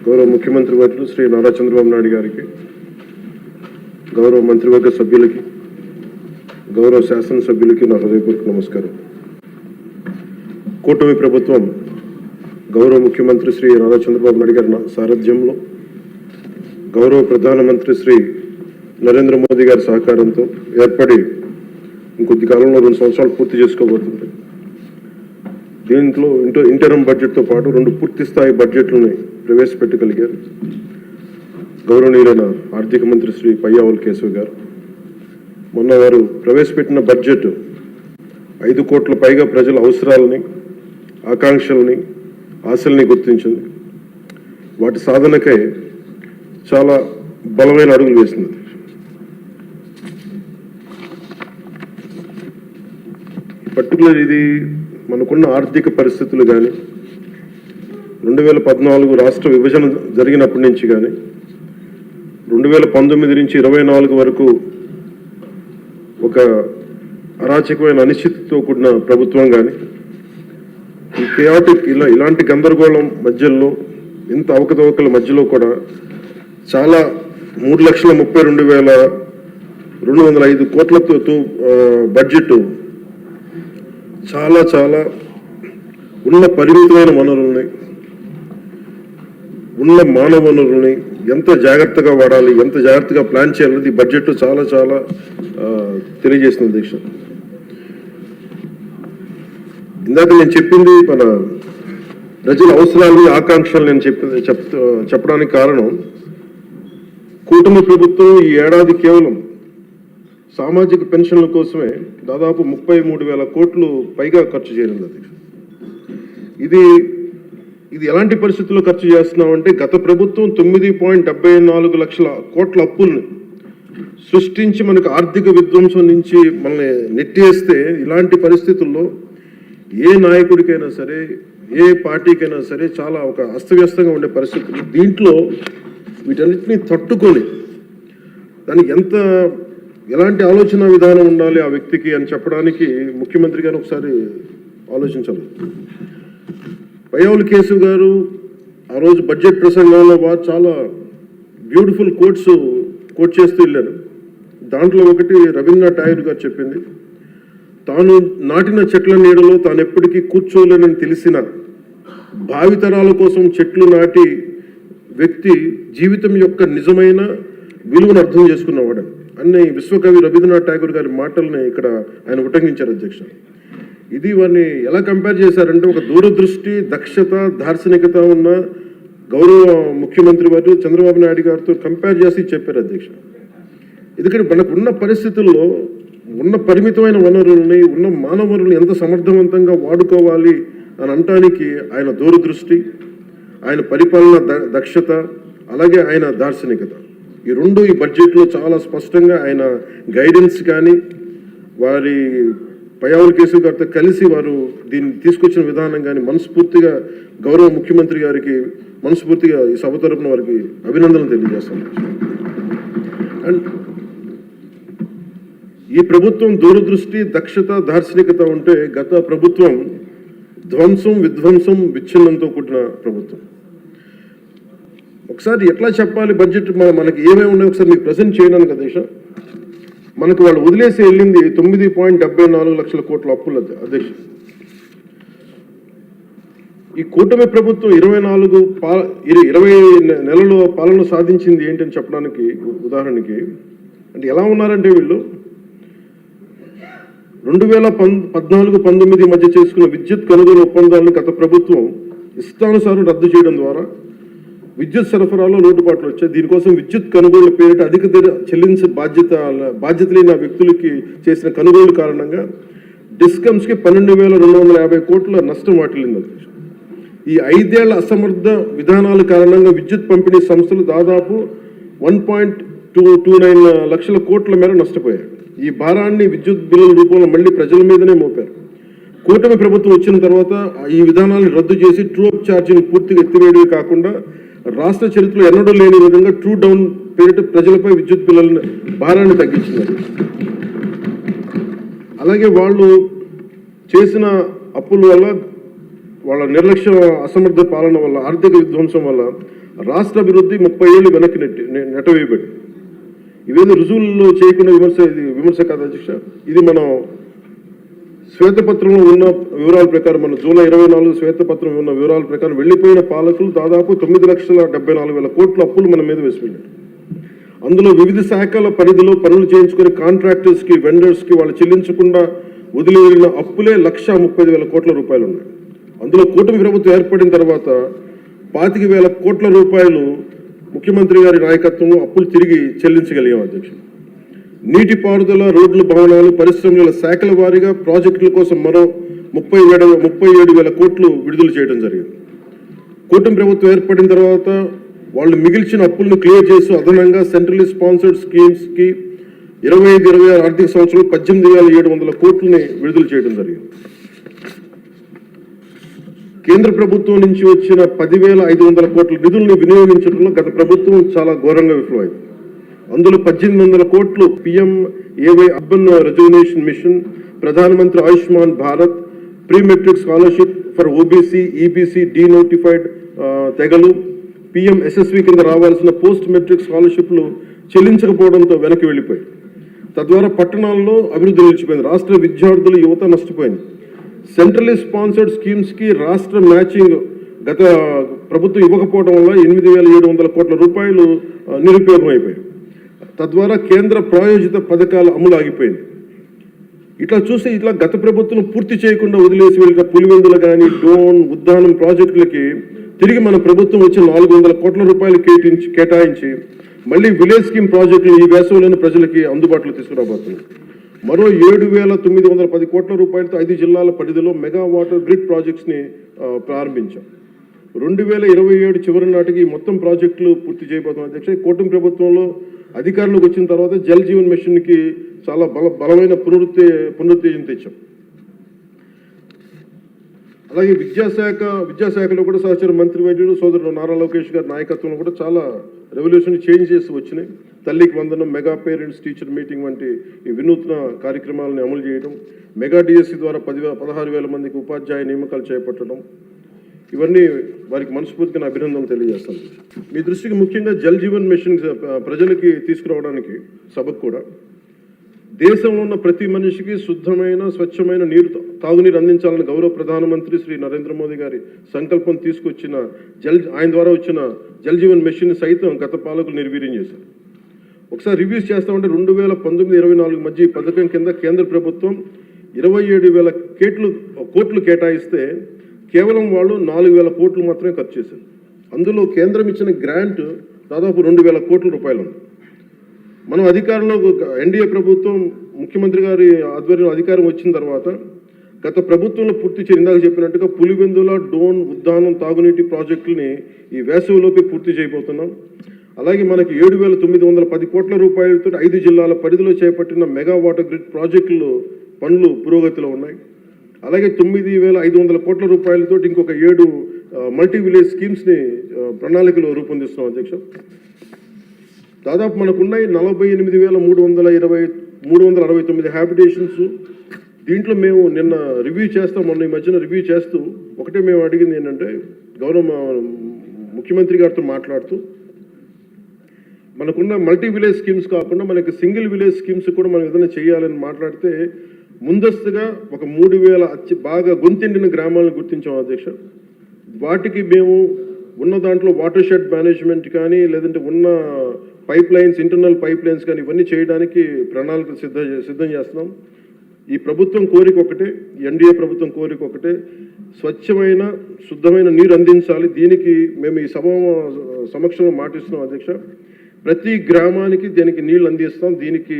గౌరవ ముఖ్యమంత్రి వర్యులు శ్రీ నారా చంద్రబాబు నాయుడు గారికి, గౌరవ మంత్రివర్గ సభ్యులకి, గౌరవ శాసనసభ్యులకి నా హృదయపూర్వక నమస్కారం. కూటమి ప్రభుత్వం గౌరవ ముఖ్యమంత్రి శ్రీ నారా చంద్రబాబు నాయుడు గారి సారథ్యంలో, గౌరవ ప్రధానమంత్రి శ్రీ నరేంద్ర మోదీ గారి సహకారంతో ఏర్పడి ఇంకొద్ది కాలంలో 2 సంవత్సరాలు పూర్తి చేసుకోబోతుంది. దీంట్లో ఇంటరం బడ్జెట్తో పాటు 2 పూర్తి స్థాయి బడ్జెట్లను ప్రవేశపెట్టగలిగారు గౌరవనీయులైన ఆర్థిక మంత్రి శ్రీ పయ్యావుల కేశవ్ గారు. మొన్న వారు ప్రవేశపెట్టిన బడ్జెట్ 5 కోట్ల పైగా ప్రజల అవసరాలని, ఆకాంక్షల్ని, ఆశల్ని గుర్తించింది. వాటి సాధనకై చాలా బలమైన అడుగులు వేసింది. పర్టికులర్ ఇది మనకున్న ఆర్థిక పరిస్థితులు కానీ, 2014 రాష్ట్ర విభజన జరిగినప్పటి నుంచి కానీ, 2019 నుంచి 24 వరకు ఒక అరాచకమైన అనిశ్చితితో కూడిన ప్రభుత్వం కానీ, ఈ కేయాటిక్ ఇలాంటి గందరగోళం మధ్యలో, ఇంత అవకతవకల మధ్యలో కూడా చాలా 3,32,205 కోట్లతో బడ్జెట్ చాలా చాలా ఉన్న పరిమితమైన వనరుల్ని, ఉన్న మానవ వనరుల్ని ఎంత జాగ్రత్తగా వాడాలి, ఎంత జాగ్రత్తగా ప్లాన్ చేయాలనేది ఈ బడ్జెట్ చాలా చాలా తెలియజేసిన అధ్యక్ష. ఇందాక నేను చెప్పింది మన ప్రజల అవసరాలని, ఆకాంక్షలు నేను చెప్పడానికి కారణం, కూటమి ప్రభుత్వం ఈ ఏడాది కేవలం సామాజిక పెన్షన్ల కోసమే దాదాపు 33,000 కోట్లు పైగా ఖర్చు చేయనుంది. ఇది ఎలాంటి పరిస్థితుల్లో ఖర్చు చేస్తున్నామంటే, గత ప్రభుత్వం 9.74 లక్షల కోట్ల అప్పుల్ని సృష్టించి మనకు ఆర్థిక విధ్వంసం నుంచి మనల్ని నెట్టేస్తే, ఇలాంటి పరిస్థితుల్లో ఏ నాయకుడికైనా సరే, ఏ పార్టీకైనా సరే చాలా ఒక అస్తవ్యస్తంగా ఉండే పరిస్థితులు. దీంట్లో వీటన్నిటిని తట్టుకొని దానికి ఎలాంటి ఆలోచన విధానం ఉండాలి ఆ వ్యక్తికి అని చెప్పడానికి ముఖ్యమంత్రి గారు ఒకసారి ఆలోచించాలి. పయ్యావుల కేశవ్ గారు ఆ రోజు బడ్జెట్ ప్రసంగంలో వారు చాలా బ్యూటిఫుల్ కోట్ చేస్తూ వెళ్ళారు. దాంట్లో ఒకటి రవీంద్రనాథ్ ఠాగూర్ గారు చెప్పింది, తాను నాటిన చెట్ల నీడలో తాను ఎప్పటికీ కూర్చోలేనని తెలిసిన భావితరాల కోసం చెట్లు నాటి వ్యక్తి జీవితం యొక్క నిజమైన విలువను అర్థం చేసుకున్నవాడు అన్ని విశ్వకవి రవీంద్రనాథ్ ఠాగూర్ గారి మాటల్ని ఇక్కడ ఆయన ఉటంకించారు అధ్యక్ష. ఇది వారిని ఎలా కంపేర్ చేశారంటే, ఒక దూరదృష్టి, దక్షత, దార్శనికత ఉన్న గౌరవ ముఖ్యమంత్రి వారు చంద్రబాబు నాయుడు గారితో కంపేర్ చేసి చెప్పారు అధ్యక్ష. ఎందుకంటే మనకు ఉన్న పరిస్థితుల్లో ఉన్న పరిమితమైన వనరుల్ని, ఉన్న మానవ వనరుల్ని ఎంత సమర్థవంతంగా వాడుకోవాలి అని అనటానికి ఆయన దూరదృష్టి, ఆయన పరిపాలన దక్షత, అలాగే ఆయన దార్శనికత, ఈ 2 ఈ బడ్జెట్లో చాలా స్పష్టంగా ఆయన గైడెన్స్ కానీ, వారి పయ్యావుల కేశవ్ గారితో కలిసి వారు దీన్ని తీసుకొచ్చిన విధానం కానీ మనస్ఫూర్తిగా గౌరవ ముఖ్యమంత్రి గారికి మనస్ఫూర్తిగా ఈ సభ తరపున వారికి అభినందనలు తెలియజేస్తాను. అండ్ ఈ ప్రభుత్వం దూరదృష్టి, దక్షత, దార్శనికత ఉంటే, గత ప్రభుత్వం ధ్వంసం, విధ్వంసం, విచ్ఛిన్నంతో కూడిన ప్రభుత్వం. ఒకసారి ఎట్లా చెప్పాలి బడ్జెట్ మనకి ఏమేమి ఉన్నాయో ఒకసారి మీకు ప్రజెంట్ చేయడానికి అధ్యక్ష. మనకు వాళ్ళు వదిలేసి వెళ్ళింది 9.74 లక్షల కోట్ల అప్పులు అధ్యక్ష. ఈ కూటమి ప్రభుత్వం 20 నెలలు పాలన సాధించింది ఏంటని చెప్పడానికి ఉదాహరణకి, అంటే ఎలా ఉన్నారంటే, వీళ్ళు 2014-19 మధ్య చేసుకున్న విద్యుత్ కొనుగోలు ఒప్పందాలను గత ప్రభుత్వం ఇష్టానుసారం రద్దు చేయడం ద్వారా విద్యుత్ సరఫరాలో లోటుపాట్లు వచ్చాయి. దీనికోసం విద్యుత్ కొనుగోలు పేరిట అధిక ధర చెల్లించే బాధ్యత లేని వ్యక్తులకి చేసిన కొనుగోలు కారణంగా డిస్కమ్స్కి 12,250 కోట్ల నష్టం వాటిల్లింది. ఈ 5 ఏళ్ల అసమర్థ విధానాల కారణంగా విద్యుత్ పంపిణీ సంస్థలు దాదాపు 1.29 లక్షల కోట్ల మేర నష్టపోయాయి. ఈ భారాన్ని విద్యుత్ బిల్లుల రూపంలో మళ్ళీ ప్రజల మీదనే మోపారు. కూటమి ప్రభుత్వం వచ్చిన తర్వాత ఈ విధానాలను రద్దు చేసి ట్రూ అప్ ఛార్జీని పూర్తిగా ఎత్తివేయడమే కాకుండా, రాష్ట్ర చరిత్రలో ఎన్నడూ లేని విధంగా ట్రూ డౌన్ పేరిట ప్రజలపై విద్యుత్ బిల్లుల భారాన్ని తగ్గించినారు. అలాగే వాళ్ళు చేసిన అప్పుల వల్ల వాళ్ళ నిర్లక్ష్య అసమర్థ పాలన వల్ల, ఆర్థిక విధ్వంసం వల్ల రాష్ట్ర అభివృద్ధి 30 ఏళ్ళు వెనక్కి నెట్టవేయబడి, ఇవేదో రుజువుల్లో చేయకుండా విమర్శ కాదు అధ్యక్ష. ఇది మనం శ్వేతపత్రంలో ఉన్న వివరాల ప్రకారం, మన జూలై 24 శ్వేతపత్రం ఉన్న వివరాల ప్రకారం వెళ్ళిపోయిన పాలకులు దాదాపు 9,74,000 కోట్ల అప్పులు మన మీద వేసిపోయారు. అందులో వివిధ శాఖల పరిధిలో పనులు చేయించుకుని కాంట్రాక్టర్స్కి, వెండర్స్కి వాళ్ళు చెల్లించకుండా వదిలిన అప్పులే 1,30,000 కోట్ల రూపాయలు ఉన్నాయి. అందులో కూటమి ప్రభుత్వం ఏర్పడిన తర్వాత 25,000 కోట్ల రూపాయలు ముఖ్యమంత్రి గారి నాయకత్వంలో అప్పులు తిరిగి చెల్లించగలిగాం అధ్యక్షుడు. నీటిపారుదల, రోడ్లు, భవనాలు, పరిశ్రమల శాఖల వారీగా ప్రాజెక్టుల కోసం మరో 37,000 కోట్లు విడుదల చేయడం జరిగింది. కూటమి ప్రభుత్వం ఏర్పడిన తర్వాత వాళ్ళు మిగిల్చిన అప్పులను క్లియర్ చేస్తూ అదనంగా సెంట్రల్లీ స్పాన్సర్డ్ స్కీమ్స్కి 25-26 ఆర్థిక సంవత్సరంలో 18,700 కోట్లని విడుదల చేయడం జరిగింది. కేంద్ర ప్రభుత్వం నుంచి వచ్చిన 10,500 కోట్ల నిధులను వినియోగించడంలో గత ప్రభుత్వం చాలా ఘోరంగా విఫలమైంది. అందులో 1,800 కోట్లు PMAY అర్బన్ రెజ్యువనేషన్ మిషన్, ప్రధానమంత్రి Ayushman Bharat, pre matric scholarship for OBC, EBC, denotified తెగలు, PMSSV కింద రావాల్సిన పోస్ట్ మెట్రిక్ స్కాలర్షిప్లు చెల్లించకపోవడంతో వెనక్కి వెళ్ళిపోయాయి. తద్వారా పట్టణాల్లో అభివృద్ధి నిలిచిపోయింది. రాష్ట్ర విద్యార్థులు, యువత నష్టపోయింది. సెంట్రల్లీ స్పాన్సర్డ్ స్కీమ్స్కి రాష్ట్ర మ్యాచింగ్ గత ప్రభుత్వం ఇవ్వకపోవడం వల్ల 8,700 కోట్ల రూపాయలు నిరుపయోగం అయిపోయాయి. తద్వారా కేంద్ర ప్రాయోజిత పథకాల అమలు ఆగిపోయింది. ఇట్లా గత ప్రభుత్వం పూర్తి చేయకుండా వదిలేసి వెళ్ళిన పులివెందులు కానీ, డోన్, ఉద్దానం ప్రాజెక్టులకి తిరిగి మన ప్రభుత్వం వచ్చి 400 కోట్ల రూపాయలు కేటాయించి మళ్ళీ విలేజ్ స్కీమ్ ప్రాజెక్టులు ఈ వేసవిలోని ప్రజలకి అందుబాటులో తీసుకురాబోతుంది. మరో 7,910 కోట్ల రూపాయలతో 5 జిల్లాల పరిధిలో మెగా వాటర్ గ్రిడ్ ప్రాజెక్ట్స్ని ప్రారంభించాం. 2027 చివరి నాటికి మొత్తం ప్రాజెక్టులు పూర్తి చేయబోతున్నాం అధ్యక్ష. కూటమి ప్రభుత్వంలో అధికారంలోకి వచ్చిన తర్వాత జల్ జీవన్ మిషన్కి చాలా బలమైన పునరుత్తేజం తెచ్చాం. అలాగే విద్యాశాఖలో కూడా సహచర మంత్రి వైద్యుడు సోదరుడు నారా లోకేష్ గారి నాయకత్వంలో కూడా చాలా రెవల్యూషన్ చేంజ్ చేసి వచ్చినాయి. తల్లికి వందనం, మెగా పేరెంట్స్ టీచర్ మీటింగ్ వంటి ఈ వినూత్న కార్యక్రమాలను అమలు చేయడం, మెగా DSC ద్వారా 16,000 మందికి ఉపాధ్యాయ నియామకాలు చేపట్టడం, ఇవన్నీ వారికి మనస్ఫూర్తిగా అభినందనలు తెలియజేస్తాను. మీ దృష్టికి ముఖ్యంగా జల్ జీవన్ మిషన్ ప్రజలకి తీసుకురావడానికి సభకు కూడా దేశంలో ఉన్న ప్రతి మనిషికి శుద్ధమైన, స్వచ్ఛమైన తాగునీరు అందించాలని గౌరవ ప్రధానమంత్రి శ్రీ నరేంద్ర మోదీ గారి సంకల్పం తీసుకొచ్చిన ఆయన ద్వారా వచ్చిన జల్ జీవన్ మిషన్ సైతం గత పాలకులు నిర్వీర్యం చేశారు. ఒకసారి రివ్యూస్ చేస్తామంటే 2019-24 మధ్య ఈ పథకం కింద కేంద్ర ప్రభుత్వం 27,000 కోట్లు కేటాయిస్తే కేవలం వాళ్ళు 4,000 కోట్లు మాత్రమే ఖర్చు చేశారు. అందులో కేంద్రం ఇచ్చిన గ్రాంట్ దాదాపు 2,000 కోట్ల రూపాయలు ఉంది. మనం అధికారంలో NDA ప్రభుత్వం ముఖ్యమంత్రి గారి ఆధ్వర్యంలో అధికారం వచ్చిన తర్వాత గత ప్రభుత్వంలో ఇందాక చెప్పినట్టుగా పులివెందుల, డోన్, ఉద్దానం తాగునీటి ప్రాజెక్టులని ఈ వేసవిలోకి పూర్తి చేయబోతున్నాం. అలాగే మనకి 7,910 కోట్ల రూపాయలతో 5 జిల్లాల పరిధిలో చేపట్టిన మెగా వాటర్ గ్రిడ్ ప్రాజెక్టులు పనులు పురోగతిలో ఉన్నాయి. అలాగే 9,500 కోట్ల రూపాయలతో ఇంకొక 7 మల్టీ విలేజ్ స్కీమ్స్ని ప్రణాళికలో రూపొందిస్తున్నాం అధ్యక్ష. దాదాపు మనకున్నాయి 48,369 హ్యాబిటేషన్స్. దీంట్లో మేము నిన్న మొన్న ఈ మధ్యన రివ్యూ చేస్తూ ఒకటే మేము అడిగింది ఏంటంటే, గౌరవ ముఖ్యమంత్రి గారితో మాట్లాడుతూ మనకున్న మల్టీ విలేజ్ స్కీమ్స్ కాకుండా మనకి సింగిల్ విలేజ్ స్కీమ్స్ కూడా మనం ఏదైనా చేయాలని మాట్లాడితే ముందస్తుగా ఒక 3,000 బాగా గొంతెండిన గ్రామాలను గుర్తించాం అధ్యక్ష. వాటికి మేము ఉన్న దాంట్లో వాటర్ షెడ్ మేనేజ్మెంట్ కానీ, లేదంటే ఉన్న pipe lines, internal pipe lines కానీ ఇవన్నీ చేయడానికి ప్రణాళికలు సిద్ధం చేస్తున్నాం. ఈ ప్రభుత్వం కోరిక ఒకటే, NDA ప్రభుత్వం కోరిక ఒకటే, స్వచ్ఛమైన, శుద్ధమైన నీరు అందించాలి. దీనికి మేము ఈ సమక్షంలో మాటిస్తున్నాం అధ్యక్ష. ప్రతి గ్రామానికి దీనికి నీళ్ళు అందిస్తాం. దీనికి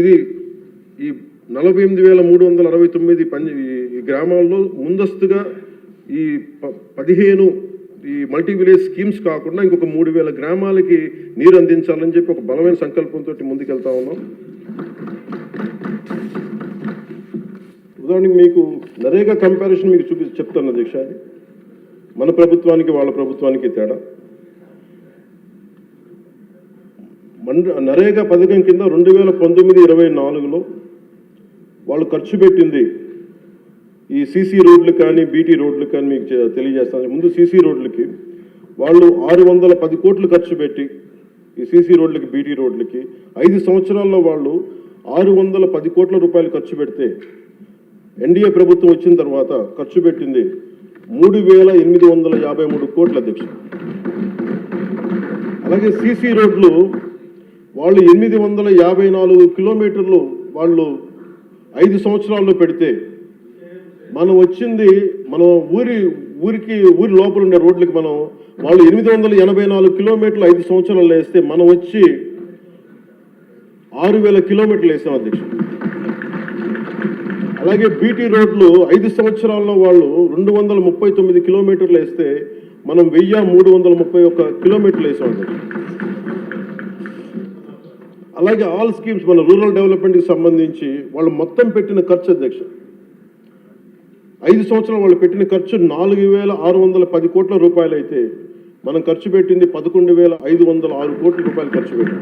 ఇది ఈ 48,369 ఈ గ్రామాల్లో ముందస్తుగా ఈ 15 ఈ మల్టీ విలేజ్ స్కీమ్స్ కాకుండా ఇంకొక 3,000 గ్రామాలకి నీరు అందించాలని చెప్పి ఒక బలమైన సంకల్పంతో ముందుకెళ్తా ఉన్నాం. ఉదాహరణకి మీకు నరేగా కంపారిజన్ మీకు చెప్తాను అధ్యక్ష. అది మన ప్రభుత్వానికి వాళ్ళ ప్రభుత్వానికి తేడా. నరేగా పథకం కింద 2019-24లో వాళ్ళు ఖర్చు పెట్టింది ఈ సీసీ రోడ్లు కానీ బీటీ రోడ్లు కానీ మీకు తెలియజేస్తాను. ముందు సీసీ రోడ్లకి వాళ్ళు 610 కోట్లు ఖర్చు పెట్టి ఈ సీసీ రోడ్లకి బీటీ రోడ్లకి 5 సంవత్సరాల్లో వాళ్ళు 610 కోట్ల రూపాయలు ఖర్చు పెడితే ఎన్డీఏ ప్రభుత్వం వచ్చిన తర్వాత ఖర్చు పెట్టింది 3,853 కోట్ల అధ్యక్ష. అలాగే సీసీ రోడ్లు వాళ్ళు 854 కిలోమీటర్లు వాళ్ళు 5 సంవత్సరాల్లో పెడితే మనం వచ్చింది మనం ఊరి లోపల ఉండే రోడ్లకి వాళ్ళు 884 కిలోమీటర్లు 5 సంవత్సరాలు వేస్తే మనం వచ్చి 6,000 కిలోమీటర్లు వేసాం అధ్యక్ష. అలాగే బీటీ రోడ్లు 5 సంవత్సరాల్లో వాళ్ళు 239 కిలోమీటర్లు వేస్తే మనం 1,331 కిలోమీటర్లు వేసాం అధ్యక్ష. అలాగే ఆల్ స్కీమ్స్ మన రూరల్ డెవలప్మెంట్కి సంబంధించి వాళ్ళు మొత్తం పెట్టిన ఖర్చు అధ్యక్ష 5 సంవత్సరాలు వాళ్ళు పెట్టిన ఖర్చు 4,610 కోట్ల రూపాయలు అయితే మనం ఖర్చు పెట్టింది 11,506 కోట్ల రూపాయలు ఖర్చు పెట్టాం.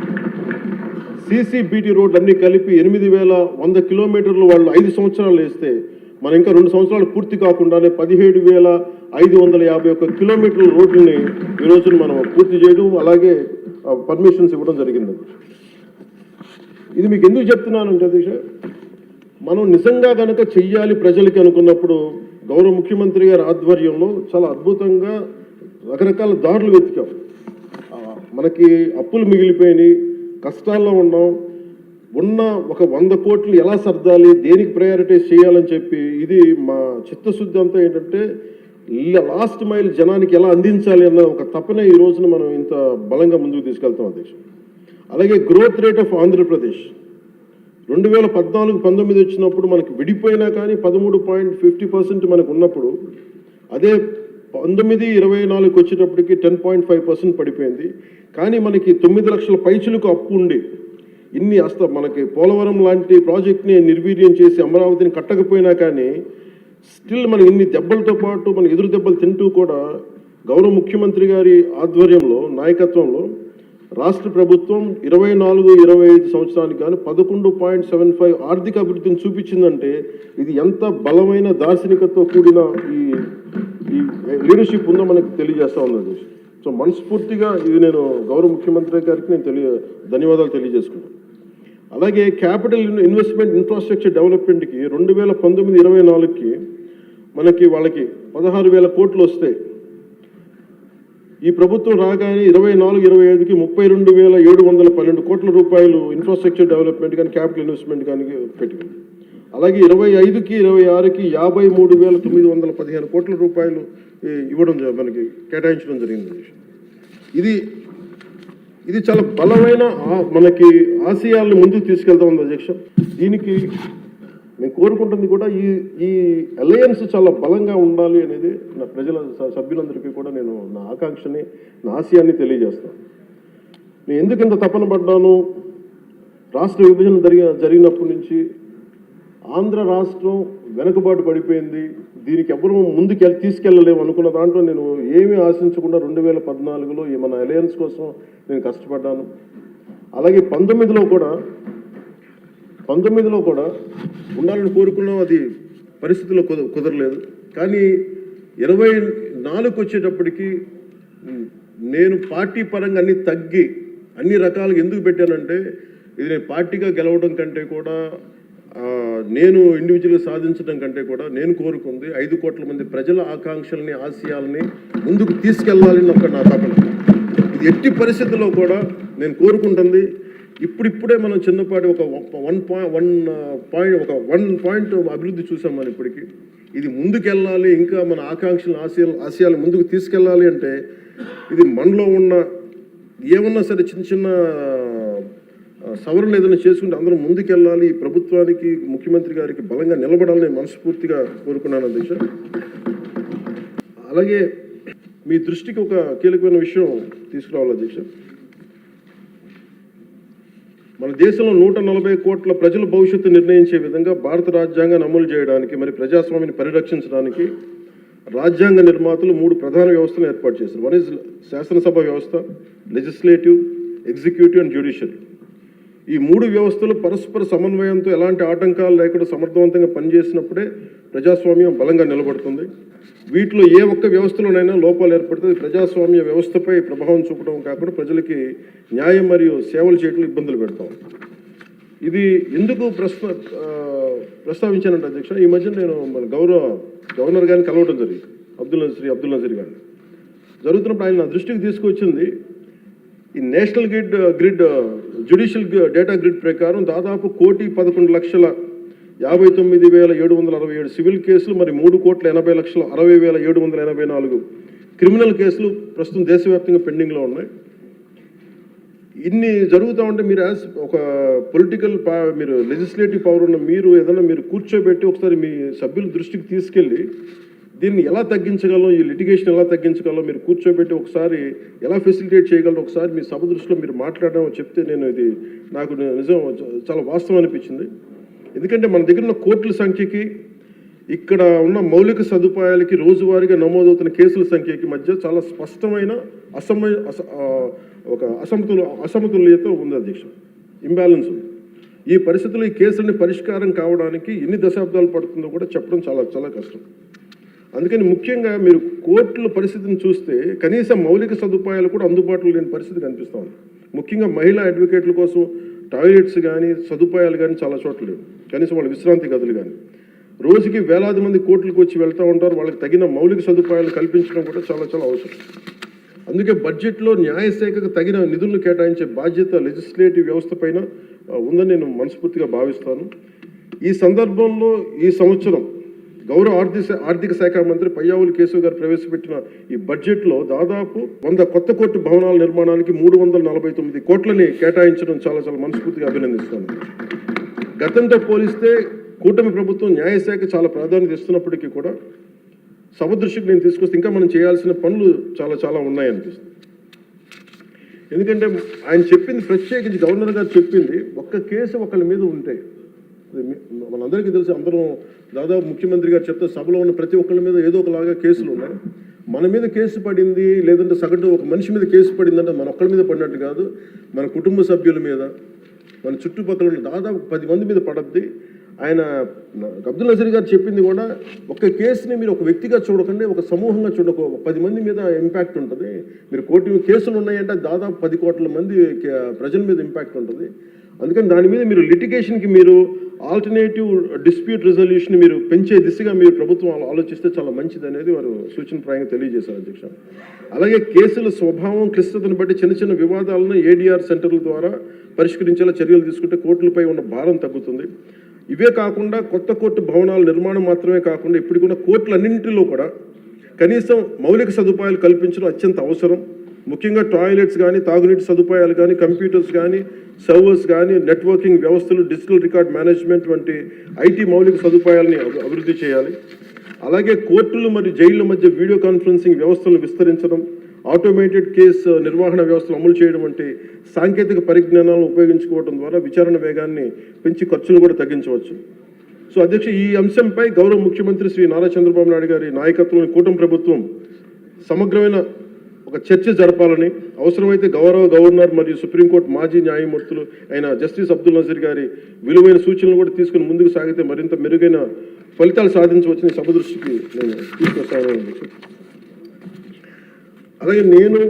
సీసీ బీటీ రోడ్లు అన్ని కలిపి 8,100 కిలోమీటర్లు వాళ్ళు 5 సంవత్సరాలు వేస్తే మనం ఇంకా 2 సంవత్సరాలు పూర్తి కాకుండానే 17,551 కిలోమీటర్ల రోడ్లని ఈ రోజున మనం పూర్తి చేయడం అలాగే పర్మిషన్స్ ఇవ్వడం జరిగింది. ఇది మీకు ఎందుకు చెప్తున్నానంటే అధ్యక్ష, మనం నిజంగా కనుక చెయ్యాలి ప్రజలకి అనుకున్నప్పుడు గౌరవ ముఖ్యమంత్రి గారి ఆధ్వర్యంలో చాలా అద్భుతంగా రకరకాల దారులు వెతికాం. మనకి అప్పులు మిగిలిపోయినాయి, కష్టాల్లో ఉన్నాం, ఉన్న ఒక 100 కోట్లు ఎలా సర్దాలి, దేనికి ప్రయారిటైజ్ చేయాలని చెప్పి ఇది మా చిత్తశుద్ధి అంతా ఏంటంటే లాస్ట్ మైల్ జనానికి ఎలా అందించాలి అన్న ఒక తపన ఈ రోజున మనం ఇంత బలంగా ముందుకు తీసుకెళ్తాం అధ్యక్ష. అలాగే గ్రోత్ రేట్ ఆఫ్ ఆంధ్రప్రదేశ్ 2014-19 వచ్చినప్పుడు మనకి విడిపోయినా కానీ 13.50% మనకు ఉన్నప్పుడు అదే 19-24 వచ్చేటప్పటికి 10.5% పడిపోయింది. కానీ మనకి 9 లక్షల పైచులకు అప్పు ఉండి మనకి పోలవరం లాంటి ప్రాజెక్ట్ని నిర్వీర్యం చేసి అమరావతిని కట్టకపోయినా కానీ స్టిల్ మన ఇన్ని దెబ్బలతో పాటు మన ఎదురు దెబ్బలు తింటూ కూడా గౌరవ ముఖ్యమంత్రి గారి ఆధ్వర్యంలో నాయకత్వంలో రాష్ట్ర ప్రభుత్వం 24-25 సంవత్సరానికి కానీ 11.75 ఆర్థిక అభివృద్ధిని చూపించిందంటే ఇది ఎంత బలమైన దార్శనికతతో కూడిన ఈ లీడర్షిప్ ఉందో మనకు తెలియజేస్తా ఉన్నది. సో మనస్ఫూర్తిగా ఇది నేను గౌరవ ముఖ్యమంత్రి గారికి నేను ధన్యవాదాలు తెలియజేసుకున్నాను. అలాగే క్యాపిటల్ ఇన్వెస్ట్మెంట్ ఇన్ఫ్రాస్ట్రక్చర్ డెవలప్మెంట్కి 2019-24కి మనకి వాళ్ళకి 16,000 కోట్లు వస్తాయి. ఈ ప్రభుత్వం రాగానే 24-25కి 32,712 కోట్ల రూపాయలు ఇన్ఫ్రాస్ట్రక్చర్ డెవలప్మెంట్ కానీ క్యాపిటల్ ఇన్వెస్ట్మెంట్ కానీ పెట్టింది. అలాగే 25-26కి 53,915 కోట్ల రూపాయలు ఇవ్వడం మనకి కేటాయించడం జరిగింది. ఇది చాలా బలమైన మనకి ఆశయాలను ముందుకు తీసుకెళ్తా ఉంది అధ్యక్ష. దీనికి నేను కోరుకుంటుంది కూడా ఈ అలయన్స్ చాలా బలంగా ఉండాలి అనేది నా ప్రజల సభ్యులందరికీ కూడా నేను నా ఆకాంక్షని నా ఆశయాన్ని తెలియజేస్తాను. నేను ఎందుకు ఇంత తపన పడ్డాను, రాష్ట్ర విభజన జరిగినప్పటి నుంచి ఆంధ్ర రాష్ట్రం వెనుకబాటు పడిపోయింది, దీనికి ఎవరు ముందుకు తీసుకెళ్ళలేము అనుకున్న దాంట్లో నేను ఏమీ ఆశించకుండా 2014లో మన అలయన్స్ కోసం నేను కష్టపడ్డాను. అలాగే 19లో కూడా ఉండాలని కోరుకున్నాం, అది పరిస్థితుల్లో కుదరలేదు. కానీ 24కి వచ్చేటప్పటికి నేను పార్టీ పరంగా అన్ని తగ్గి అన్ని రకాలుగా ఎందుకు పెట్టానంటే ఇది నేను పార్టీగా గెలవడం కంటే కూడా నేను ఇండివిజువల్గా సాధించడం కంటే కూడా నేను కోరుకుంది 5 కోట్ల మంది ప్రజల ఆకాంక్షల్ని ఆశయాల్ని ముందుకు తీసుకెళ్లాలని ఒక నా తపన. ఇది ఎట్టి పరిస్థితుల్లో కూడా నేను కోరుకుంటుంది. ఇప్పుడిప్పుడే మనం చిన్నపాటి ఒక 1 పాయింట్ అభివృద్ధి చూసాం మనం ఇప్పటికీ. ఇది ముందుకెళ్ళాలి, ఇంకా మన ఆకాంక్షలను ఆశయాలు ముందుకు తీసుకెళ్ళాలి అంటే ఇది మనలో ఉన్న ఏమన్నా సరే చిన్న సవరణలు ఏదైనా చేసుకుంటే అందరం ముందుకెళ్ళాలి. ఈ ప్రభుత్వానికి ముఖ్యమంత్రి గారికి బలంగా నిలబడాలని మనస్ఫూర్తిగా కోరుకున్నాను అధ్యక్ష. అలాగే మీ దృష్టికి ఒక కీలకమైన విషయం తీసుకురావాలి అధ్యక్ష. మన దేశంలో 140 కోట్ల ప్రజల భవిష్యత్తు నిర్ణయించే విధంగా భారత రాజ్యాంగాన్ని అమలు చేయడానికి మరి ప్రజాస్వామ్యాన్ని పరిరక్షించడానికి రాజ్యాంగ నిర్మాతలు 3 ప్రధాన వ్యవస్థలను ఏర్పాటు చేశారు. వన్ ఇస్ శాసనసభ వ్యవస్థ, లెజిస్లేటివ్, ఎగ్జిక్యూటివ్ అండ్ జ్యుడిషియల్. ఈ 3 వ్యవస్థలు పరస్పర సమన్వయంతో ఎలాంటి ఆటంకాలు లేకుండా సమర్థవంతంగా పనిచేసినప్పుడే ప్రజాస్వామ్యం బలంగా నిలబడుతుంది. వీటిలో ఏ ఒక్క వ్యవస్థలోనైనా లోపాలు ఏర్పడుతుంది. ప్రజాస్వామ్య వ్యవస్థపై ప్రభావం చూపడం కాకుండా ప్రజలకి న్యాయం మరియు సేవలు చేయడం ఇబ్బందులు పెడతాం. ఇది ఎందుకు ప్రస్తావించానంటే అధ్యక్ష, ఈ మధ్య నేను మన గవర్నర్ గారిని కలవడం జరిగింది, అబ్దుల్ నజీర్ గారిని. జరుగుతున్నప్పుడు ఆయన నా దృష్టికి తీసుకొచ్చింది, ఈ national grid judicial data grid ప్రకారం దాదాపు 1,11,59,767 సివిల్ కేసులు, మరి 3,80,60,784 క్రిమినల్ కేసులు ప్రస్తుతం దేశవ్యాప్తంగా పెండింగ్లో ఉన్నాయి. ఇన్ని జరుగుతూ ఉంటే మీరు యాజ్ ఒక పొలిటికల్ మీరు లెజిస్లేటివ్ పవర్ ఉన్న మీరు ఏదైనా మీరు కూర్చోబెట్టి ఒకసారి మీ సభ్యుల దృష్టికి తీసుకెళ్ళి దీన్ని ఎలా తగ్గించగలం, ఈ లిటిగేషన్ ఎలా తగ్గించగలం మీరు కూర్చోబెట్టి ఒకసారి ఎలా ఫెసిలిటేట్ చేయగలరు ఒకసారి మీ సభ దృష్టిలో మీరు మాట్లాడడం చెప్తే నాకు నిజం చాలా వాస్తవం అనిపించింది. ఎందుకంటే మన దగ్గర ఉన్న కోర్టుల సంఖ్యకి ఇక్కడ ఉన్న మౌలిక సదుపాయాలకి రోజువారీగా నమోదవుతున్న కేసుల సంఖ్యకి మధ్య చాలా స్పష్టమైన అసమతుల్యత ఉంది అధ్యక్ష, ఇంబ్యాలెన్స్ ఉంది. ఈ పరిస్థితుల్లో ఈ కేసులని పరిష్కారం కావడానికి ఎన్ని దశాబ్దాలు పడుతుందో కూడా చెప్పడం చాలా చాలా కష్టం. అందుకని ముఖ్యంగా మీరు కోర్టుల పరిస్థితిని చూస్తే కనీసం మౌలిక సదుపాయాలు కూడా అందుబాటులో లేని పరిస్థితి కనిపిస్తూ ఉంది. ముఖ్యంగా మహిళా అడ్వకేట్ల కోసం టాయిలెట్స్ కానీ సదుపాయాలు కానీ చాలా చోట్ల లేవు, కనీసం వాళ్ళ విశ్రాంతి గదులు కానీ. రోజుకి వేలాది మంది కోర్టులకు వచ్చి వెళ్తూ ఉంటారు, వాళ్ళకి తగిన మౌలిక సదుపాయాలు కల్పించడం కూడా చాలా చాలా అవసరం. అందుకే బడ్జెట్లో న్యాయశాఖకు తగిన నిధులను కేటాయించే బాధ్యత లెజిస్లేటివ్ వ్యవస్థ పైన ఉందని నేను మనస్ఫూర్తిగా భావిస్తాను. ఈ సందర్భంలో ఈ సంవత్సరం గౌరవ ఆర్థిక శాఖ మంత్రి పయ్యావుల కేశవ్ గారు ప్రవేశపెట్టిన ఈ బడ్జెట్లో దాదాపు 100 కొత్త కోర్టు భవనాల నిర్మాణానికి 349 కోట్లని కేటాయించడం చాలా చాలా మనస్ఫూర్తిగా అభినందిస్తాను. గతంతో పోలిస్తే కూటమి ప్రభుత్వం న్యాయశాఖ చాలా ప్రాధాన్యత ఇస్తున్నప్పటికీ కూడా సభ దృష్టికి నేను తీసుకొస్తే ఇంకా మనం చేయాల్సిన పనులు చాలా చాలా ఉన్నాయనిపిస్తుంది. ఎందుకంటే ఆయన చెప్పింది, ప్రత్యేకించి గవర్నర్ గారు చెప్పింది, ఒక్క కేసు ఒకళ్ళ మీద ఉంటే మనందరికీ తెలిసి అందరం దాదాపు ముఖ్యమంత్రి గారు చెప్తే సభలో ఉన్న ప్రతి ఒక్కళ్ళ మీద ఏదో ఒకలాగా కేసులు ఉన్నాయి. మన మీద కేసు పడింది లేదంటే సగటు ఒక మనిషి మీద కేసు పడిందంటే మన ఒక్కళ్ళ మీద పడినట్టు కాదు, మన కుటుంబ సభ్యుల మీద, మన చుట్టుపక్కల ఉన్న దాదాపు 10 మంది మీద పడద్ది. ఆయన అబ్దుల్ నజీర్ గారు చెప్పింది కూడా, ఒక కేసుని మీరు ఒక వ్యక్తిగా చూడకండి, ఒక సమూహంగా చూడక 10 మంది మీద ఇంపాక్ట్ ఉంటుంది. మీరు కోటి కేసులు ఉన్నాయంటే దాదాపు 10 కోట్ల మంది ప్రజల మీద ఇంపాక్ట్ ఉంటుంది. అందుకని దాని మీద మీరు లిటిగేషన్కి మీరు ఆల్టర్నేటివ్ డిస్ప్యూట్ రిజల్యూషన్ మీరు పెంచే దిశగా మీరు ప్రభుత్వం ఆలోచిస్తే చాలా మంచిది అనేది వారు సూచనప్రాయంగా తెలియజేశారు అధ్యక్ష. అలాగే కేసుల స్వభావం క్లిష్టతను బట్టి చిన్న చిన్న వివాదాలను ఏడీఆర్ సెంటర్ల ద్వారా పరిష్కరించేలా చర్యలు తీసుకుంటే కోర్టులపై ఉన్న భారం తగ్గుతుంది. ఇవే కాకుండా కొత్త కోర్టు భవనాల నిర్మాణం మాత్రమే కాకుండా ఇప్పటికున్న కోర్టులన్నింటిలో కూడా కనీసం మౌలిక సదుపాయాలు కల్పించడం అత్యంత అవసరం. ముఖ్యంగా టాయిలెట్స్ కానీ, తాగునీటి సదుపాయాలు కానీ, కంప్యూటర్స్ కానీ, సర్వర్స్ కానీ, నెట్వర్కింగ్ వ్యవస్థలు, డిజిటల్ రికార్డ్ మేనేజ్మెంట్ వంటి ఐటీ మౌలిక సదుపాయాలని అభివృద్ధి చేయాలి. అలాగే కోర్టులు మరియు జైళ్ల మధ్య వీడియో కాన్ఫరెన్సింగ్ వ్యవస్థలను విస్తరించడం, ఆటోమేటెడ్ కేసు నిర్వహణ వ్యవస్థలు అమలు చేయడం వంటి సాంకేతిక పరిజ్ఞానాలను ఉపయోగించుకోవడం ద్వారా విచారణ వేగాన్ని పెంచి ఖర్చులు కూడా తగ్గించవచ్చు. సో అధ్యక్ష, ఈ అంశంపై గౌరవ ముఖ్యమంత్రి శ్రీ నారా చంద్రబాబు నాయుడు గారి నాయకత్వంలోని కూటమి ప్రభుత్వం సమగ్రమైన ఒక చర్చ జరపాలని, అవసరమైతే గౌరవ గవర్నర్ మరియు సుప్రీంకోర్టు మాజీ న్యాయమూర్తులు అయిన జస్టిస్ అబ్దుల్ నజీర్ గారి విలువైన సూచనలు కూడా తీసుకుని ముందుకు సాగితే మరింత మెరుగైన ఫలితాలు సాధించవచ్చని సభ దృష్టికి నేను తీసుకొస్తాను. అలాగే నేను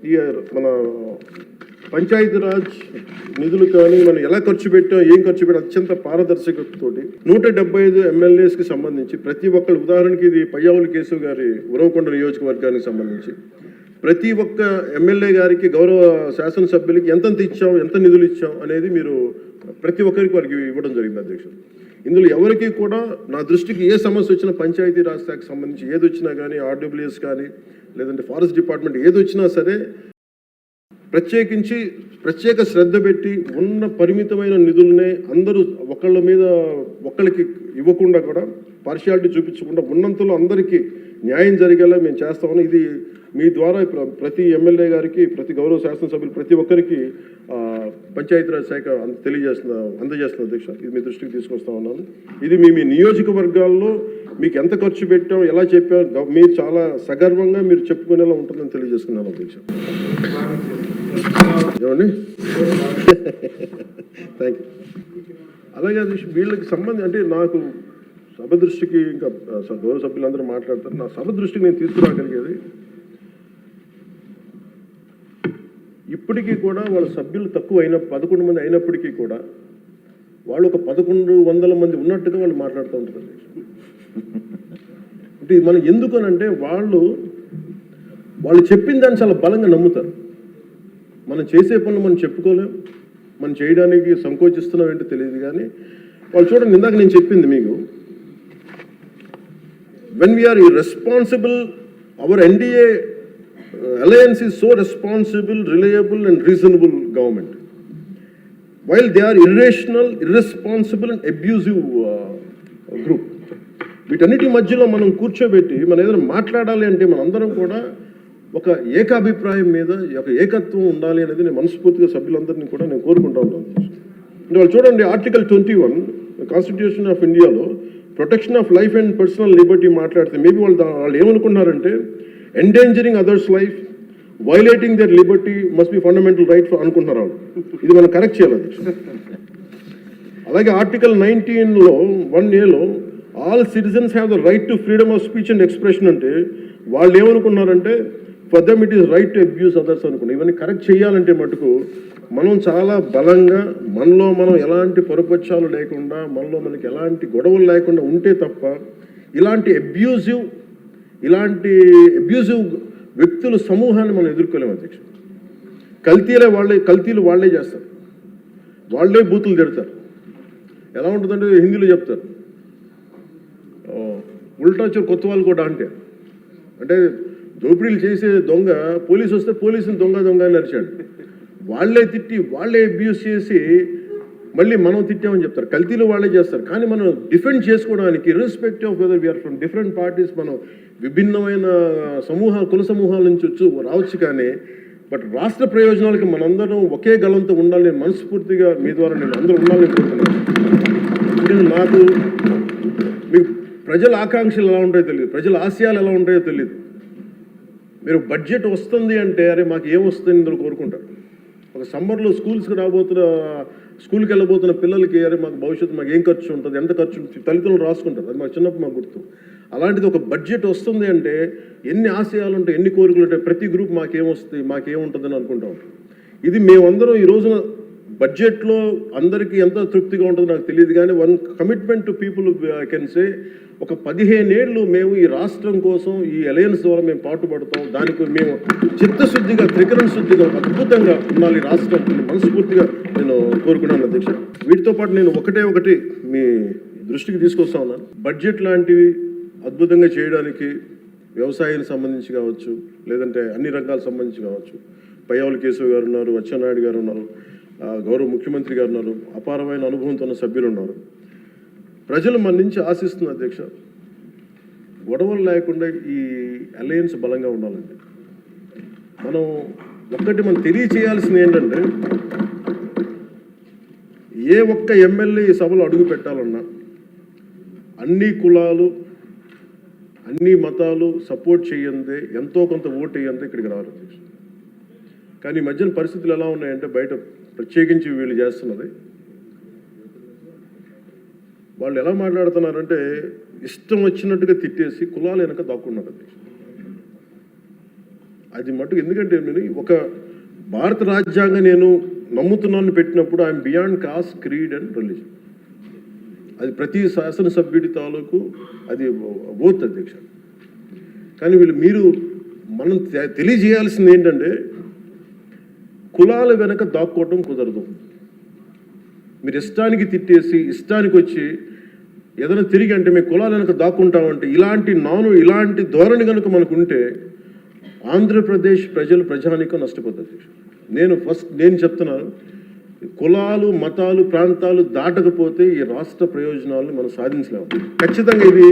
ఈ మన పంచాయతీరాజ్ నిధులు కానీ మనం ఎలా ఖర్చు పెట్టాం, ఏం ఖర్చు పెట్టాం అత్యంత పారదర్శకతతోటి 175 ఎమ్మెల్యేస్కి సంబంధించి ప్రతి ఒక్కరు, ఉదాహరణకి ఇది పయ్యావుల కేశవ్ గారి ఉరవకొండ నియోజకవర్గానికి సంబంధించి ప్రతి ఒక్క ఎమ్మెల్యే గారికి, గౌరవ శాసనసభ్యులకి ఎంతెంత ఇచ్చాం, ఎంత నిధులు ఇచ్చాం అనేది మీరు ప్రతి ఒక్కరికి వారికి ఇవ్వడం జరిగింది అధ్యక్షుడు. ఇందులో ఎవరికి కూడా నా దృష్టికి ఏ సమస్య వచ్చినా, పంచాయతీరాజ్ శాఖకు సంబంధించి ఏది వచ్చినా కానీ, ఆర్డబ్ల్యూఎస్ కానీ లేదంటే ఫారెస్ట్ డిపార్ట్మెంట్ ఏది వచ్చినా సరే ప్రత్యేక శ్రద్ధ పెట్టి ఉన్న పరిమితమైన నిధులనే అందరూ ఒకళ్ళకి ఇవ్వకుండా కూడా పార్షియాలిటీ చూపించకుండా ఉన్నంతలో అందరికీ న్యాయం జరిగేలా మేము చేస్తామని, ఇది మీ ద్వారా ప్రతి ఎమ్మెల్యే గారికి, ప్రతి గౌరవ శాసనసభ్యులు ప్రతి ఒక్కరికి పంచాయతీరాజ్ శాఖ అందజేస్తున్న అధ్యక్ష. ఇది మీ దృష్టికి తీసుకొస్తా ఉన్నాను. ఇది మీ నియోజకవర్గాల్లో మీకు ఎంత ఖర్చు పెట్టాం, ఎలా చెప్పాం, మీరు చాలా సగర్వంగా మీరు చెప్పుకునేలా ఉంటుందని తెలియజేసుకున్నాను అధ్యక్ష. ఏమండి, థ్యాంక్ యూ. అలాగే అధ్యక్ష, వీళ్ళకి సంబంధించి అంటే నాకు సభ దృష్టికి ఇంకా గౌరవ సభ్యులందరూ మాట్లాడతారు. నా సభ దృష్టికి నేను తీసుకురాగలిగేది, ఇప్పటికీ కూడా వాళ్ళ సభ్యులు తక్కువ 11 మంది అయినప్పటికీ కూడా వాళ్ళు ఒక 1100 మంది ఉన్నట్టుగా వాళ్ళు మాట్లాడుతూ ఉంటారు. అంటే మనం ఎందుకనంటే వాళ్ళు చెప్పిన దాన్ని చాలా బలంగా నమ్ముతారు. మనం చేసే పనులు మనం చెప్పుకోలేం, మనం చేయడానికి సంకోచిస్తున్నాం ఏంటో తెలియదు. కానీ వాళ్ళు చూడండి, ఇందాక నేను చెప్పింది మీకు, when we are irresponsible, our NDA alliance is so responsible, reliable and reasonable government, while they are irrational, irresponsible and abusive group. వీటన్నిటి మధ్యలో మనం కూర్చోబెట్టి మనం ఏదైనా మాట్లాడాలి అంటే మనందరం కూడా ఒక ఏకాభిప్రాయం మీద ఒక ఏకత్వం ఉండాలి అనేది నేను మనస్ఫూర్తిగా సభ్యులందరినీ కూడా నేను కోరుకుంటా ఉన్నాను. అంటే వాళ్ళు చూడండి, ఆర్టికల్ 21 కాన్స్టిట్యూషన్ ఆఫ్ ఇండియాలో protection of life and personal liberty మాట్లాడితే మేబీ వాళ్ళు ఏమనుకున్నారంటే endangering others life, violating their liberty must be fundamental right అనుకుంటున్నారు వాళ్ళు. ఇది మనం కరెక్ట్ చేయాలి. అలాగే ఆర్టికల్ 19లో 1A all citizens have the right to freedom of speech and expression అంటే వాళ్ళు ఏమనుకున్నారంటే for them it is right to abuse others అనుకున్నారు. ఇవన్నీ కరెక్ట్ చేయాలంటే మటుకు మనం చాలా బలంగా మనలో మనం ఎలాంటి పొరపక్షాలు లేకుండా, మనలో మనకి ఎలాంటి గొడవలు లేకుండా ఉంటే తప్ప ఇలాంటి అబ్యూజివ్ వ్యక్తుల సమూహాన్ని మనం ఎదుర్కోలేము అధ్యక్ష. కల్తీలు వాళ్ళే చేస్తారు, వాళ్ళే బూతులు తిడతారు. ఎలా ఉంటుందంటే హిందీలో చెప్తారు, ఉల్టా వచ్చే కొత్త వాళ్ళు కూడా అంటే దోపిడీలు చేసే దొంగ పోలీసు వస్తే పోలీసుని దొంగ అని నడిచాడు. వాళ్ళే తిట్టి వాళ్ళే అబ్యూస్ చేసి మళ్ళీ మనం తిట్టామని చెప్తారు. కల్తీలు వాళ్ళే చేస్తారు. కానీ మనం డిఫెండ్ చేసుకోవడానికి irrespective of whether we are from different parties, మనం విభిన్నమైన కుల సమూహాల నుంచి రావచ్చు. కానీ బట్ రాష్ట్ర ప్రయోజనాలకి మనందరం ఒకే గలంతో ఉండాలని మనస్ఫూర్తిగా మీ ద్వారా నేను అందరూ ఉండాలని కోరుతున్నాను. అంటే నాకు మీకు ప్రజల ఆకాంక్షలు ఎలా ఉంటాయో తెలియదు, ప్రజల ఆశయాలు ఎలా ఉంటాయో తెలియదు. మీరు బడ్జెట్ వస్తుంది అంటే అరే మాకు ఏమొస్తుంది ఇందులో కోరుకుంటారు. ఒక సమ్మర్లో స్కూల్కి వెళ్ళబోతున్న పిల్లలకి అరే మాకు భవిష్యత్తు మాకు ఏం ఖర్చు ఉంటుంది, ఎంత ఖర్చు ఉంటుంది, తల్లిదండ్రులు రాసుకుంటారు. అది మాకు చిన్నప్పుడు మాకు గుర్తు. అలాంటిది ఒక బడ్జెట్ వస్తుంది అంటే ఎన్ని ఆశయాలు ఉంటాయి, ఎన్ని కోరికలు ఉంటాయి, ప్రతి గ్రూప్ మాకేమొస్తుంది, మాకేముంటుందని అనుకుంటా ఉంటాం. ఇది మేమందరం ఈ రోజున బడ్జెట్లో అందరికీ ఎంత తృప్తిగా ఉంటుందో నాకు తెలియదు. కానీ one commitment to people I can say, ఒక 15 ఏళ్ళు మేము ఈ రాష్ట్రం కోసం ఈ అలయన్స్ ద్వారా మేము పాటుపడతాం. దానికి మేము చిత్తశుద్ధిగా, త్రికరణ శుద్ధిగా అద్భుతంగా ఉండాలి రాష్ట్రం మనస్ఫూర్తిగా నేను కోరుకున్నాను అధ్యక్ష. వీటితో పాటు నేను ఒకటి మీ దృష్టికి తీసుకొస్తా ఉన్నాను. బడ్జెట్ లాంటివి అద్భుతంగా చేయడానికి వ్యవసాయానికి సంబంధించి కావచ్చు, లేదంటే అన్ని రంగాలకు సంబంధించి కావచ్చు, పయ్యావుల కేశవ్ గారు ఉన్నారు, అచ్చెన్నాయుడు గారు ఉన్నారు, గౌరవ ముఖ్యమంత్రి గారు ఉన్నారు, అపారమైన అనుభవంతో ఉన్న సభ్యులు ఉన్నారు. ప్రజలు మన నుంచి ఆశిస్తున్న అధ్యక్ష, గొడవలు లేకుండా ఈ అలయన్స్ బలంగా ఉండాలండి. మనం తెలియచేయాల్సింది ఏంటంటే, ఏ ఒక్క ఎమ్మెల్యే ఈ సభలో అడుగు పెట్టాలన్నా అన్ని కులాలు, అన్ని మతాలు సపోర్ట్ చేయందే, ఎంతో కొంత ఓటు వేయందే ఇక్కడికి రారు అధ్యక్ష. కానీ ఈ మధ్యన పరిస్థితులు ఎలా ఉన్నాయంటే, బయట ప్రత్యేకించి వీళ్ళు చేస్తున్నది, వాళ్ళు ఎలా మాట్లాడుతున్నారంటే ఇష్టం వచ్చినట్టుగా తిట్టేసి కులాలు వెనక దాక్కున్నారు. అది మటుకు ఎందుకంటే నేను ఒక భారత రాజ్యాంగం నేను నమ్ముతున్నాను పెట్టినప్పుడు I'm beyond cost, creed and religion. అది ప్రతి శాసనసభ్యుడి తాలూకు అది ఓత్ అధ్యక్ష. కానీ మీరు మనం తెలియజేయాల్సింది ఏంటంటే, కులాల వెనక దాక్కోవటం కుదరదు. మీరు ఇష్టానికి తిట్టేసి ఇష్టానికి వచ్చి ఏదైనా తిరిగి అంటే మేము కులాల వెనక దాక్కుంటామంటే ఇలాంటి ధోరణి కనుక మనకు ఉంటే ఆంధ్రప్రదేశ్ ప్రజానికం నష్టపోతుంది. నేను చెప్తున్నాను, కులాలు, మతాలు, ప్రాంతాలు దాటకపోతే ఈ రాష్ట్ర ప్రయోజనాలను మనం సాధించలేము. ఖచ్చితంగా ఇది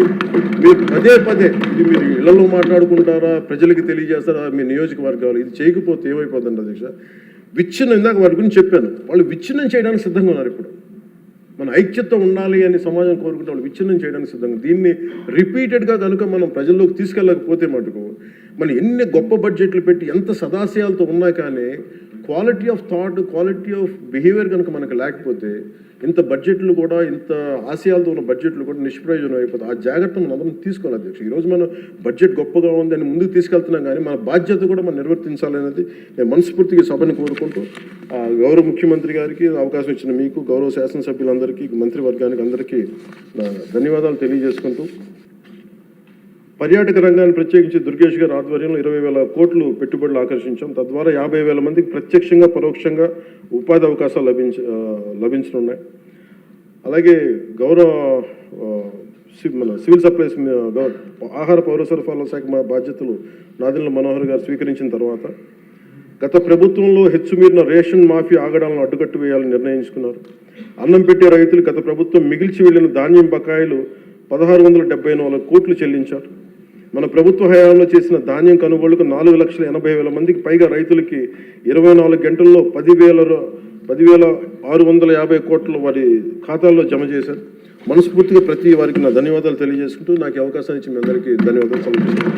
మీరు పదే ఇది మీరు ఇళ్లలో మాట్లాడుకుంటారా, ప్రజలకి తెలియజేస్తారా, మీ నియోజకవర్గాలు ఇది చేయకపోతే ఏమైపోతుంది అధ్యక్ష? విచ్ఛిన్నం, ఇందాక వాటి గురించి చెప్పాను, వాళ్ళు విచ్ఛిన్నం చేయడానికి సిద్ధంగా ఉన్నారు. ఇప్పుడు మన ఐక్యత ఉండాలి అని సమాజం కోరుకుంటే వాళ్ళు విచ్ఛిన్నం చేయడానికి సిద్ధంగా. దీన్ని రిపీటెడ్గా కనుక మనం ప్రజల్లోకి తీసుకెళ్ళకపోతే మటుకు మనం ఎన్ని గొప్ప బడ్జెట్లు పెట్టి ఎంత సదాశయాలతో ఉన్నా కానీ quality of thought, quality of behaviour కనుక మనకు లేకపోతే ఇంత బడ్జెట్లు కూడా, ఇంత ఆశయాలతో ఉన్న బడ్జెట్లు కూడా నిష్ప్రయోజనం అయిపోతాయి. ఆ జాగ్రత్త మనం అందరం తీసుకోవాలి అధ్యక్ష. ఈరోజు మనం బడ్జెట్ గొప్పగా ఉంది అని ముందుకు తీసుకెళ్తున్నాం, కానీ మన బాధ్యత కూడా మనం నిర్వర్తించాలనేది నేను మనస్ఫూర్తిగా సభని కోరుకుంటూ, గౌరవ ముఖ్యమంత్రి గారికి అవకాశం ఇచ్చిన మీకు, గౌరవ శాసనసభ్యులందరికీ, మంత్రివర్గానికి అందరికీ ధన్యవాదాలు తెలియజేసుకుంటూ, పర్యాటక రంగాన్ని ప్రత్యేకించి దుర్గేష్ గారి ఆధ్వర్యంలో 20,000 కోట్లు పెట్టుబడులు ఆకర్షించాం. తద్వారా 50,000 మందికి ప్రత్యక్షంగా పరోక్షంగా ఉపాధి అవకాశాలు లభించనున్నాయి. అలాగే గౌరవ మన సివిల్ సప్లైస్ ఆహార పౌర సరఫరాల శాఖ బాధ్యతలు నాదెండ్ల మనోహర్ గారు స్వీకరించిన తర్వాత గత ప్రభుత్వంలో హెచ్చుమీరిన రేషన్ మాఫీ ఆగడాలను అడ్డుకట్టు వేయాలని నిర్ణయించుకున్నారు. అన్నం పెట్టే రైతులు గత ప్రభుత్వం మిగిల్చి వెళ్లిన ధాన్యం బకాయిలు 1,674 కోట్లు చెల్లించారు. మన ప్రభుత్వ హయాంలో చేసిన ధాన్యం కొనుగోళ్లకు 4,80,000 మందికి పైగా రైతులకి 24 గంటల్లో 10,650 కోట్లు వారి ఖాతాల్లో జమ చేశారు. మనస్ఫూర్తిగా ప్రతి వారికి నా ధన్యవాదాలు తెలియజేసుకుంటూ, నాకు అవకాశం ఇచ్చి మీ అందరికీ ధన్యవాదాలు సమర్పిస్తున్నాను.